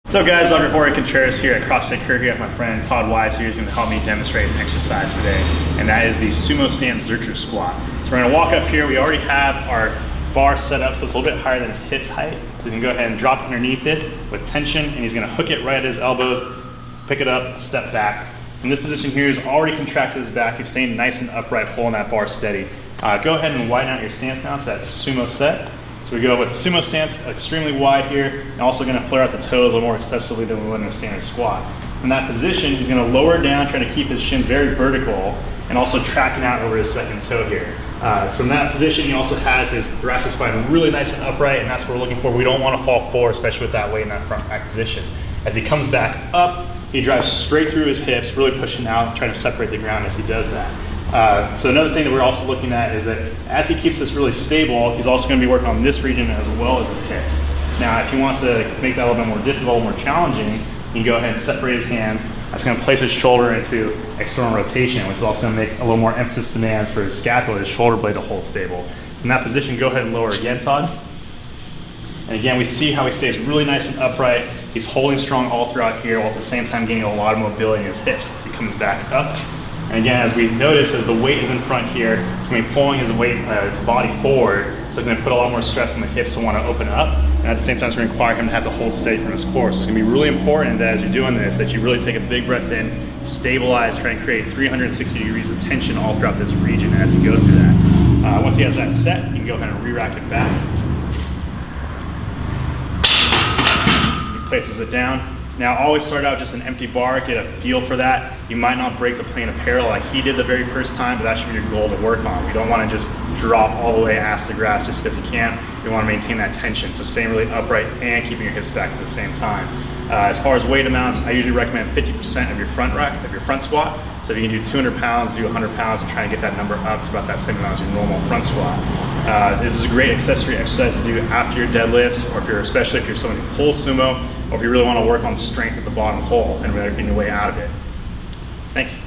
What's up guys, Dr. Jorge Contreras here at CrossFit Curve. Here with my friend Todd Wise, who's going to help me demonstrate an exercise today, and that is the Sumo-Stance Zercher squat. So we're going to walk up here. We already have our bar set up so it's a little bit higher than his hips height. So you can go ahead and drop underneath it with tension, and he's going to hook it right at his elbows, pick it up, step back. In this position here, he's already contracted his back. He's staying nice and upright, holding that bar steady. Go ahead and widen out your stance now to that sumo set. So we go with the sumo stance extremely wide here, and also going to flare out the toes a little more excessively than we would in a standard squat. From that position, he's going to lower down, trying to keep his shins very vertical, and also tracking out over his second toe here. From that position, he also has his thoracic spine really nice and upright, and that's what we're looking for. We don't want to fall forward, especially with that weight in that front back position. As he comes back up, he drives straight through his hips, really pushing out, trying to separate the ground as he does that. So another thing that we're also looking at is that as he keeps this really stable, he's also going to be working on this region as well as his hips. Now, if he wants to make that a little bit more difficult, more challenging, he can go ahead and separate his hands. That's going to place his shoulder into external rotation, which is also going to make a little more emphasis demands for his scapula, his shoulder blade to hold stable. So in that position, go ahead and lower again, Todd. And again, we see how he stays really nice and upright. He's holding strong all throughout here, while at the same time gaining a lot of mobility in his hips as he comes back up. And again, as we notice, as the weight is in front here, it's going to be pulling his weight, his body forward, so it's going to put a lot more stress on the hips to want to open up, and at the same time it's going to require him to have to hold steady from his core. So it's going to be really important that as you're doing this, that you really take a big breath in, stabilize, try and create 360 degrees of tension all throughout this region as you go through that. Once he has that set, you can go ahead and re-rack it back. He places it down. Now, always start out just an empty bar, get a feel for that. You might not break the plane of parallel like he did the very first time, but that should be your goal to work on. We don't want to just drop all the way ass to grass just because you can't. You want to maintain that tension, so staying really upright and keeping your hips back at the same time. As far as weight amounts, I usually recommend 50% of your front rack, of your front squat. So if you can do 200 pounds, do 100 pounds, and try and get that number up to about that same amount as your normal front squat. This is a great accessory exercise to do after your deadlifts, or especially if you're someone who pulls sumo, or if you really want to work on strength at the bottom hole and really getting your way out of it. Thanks.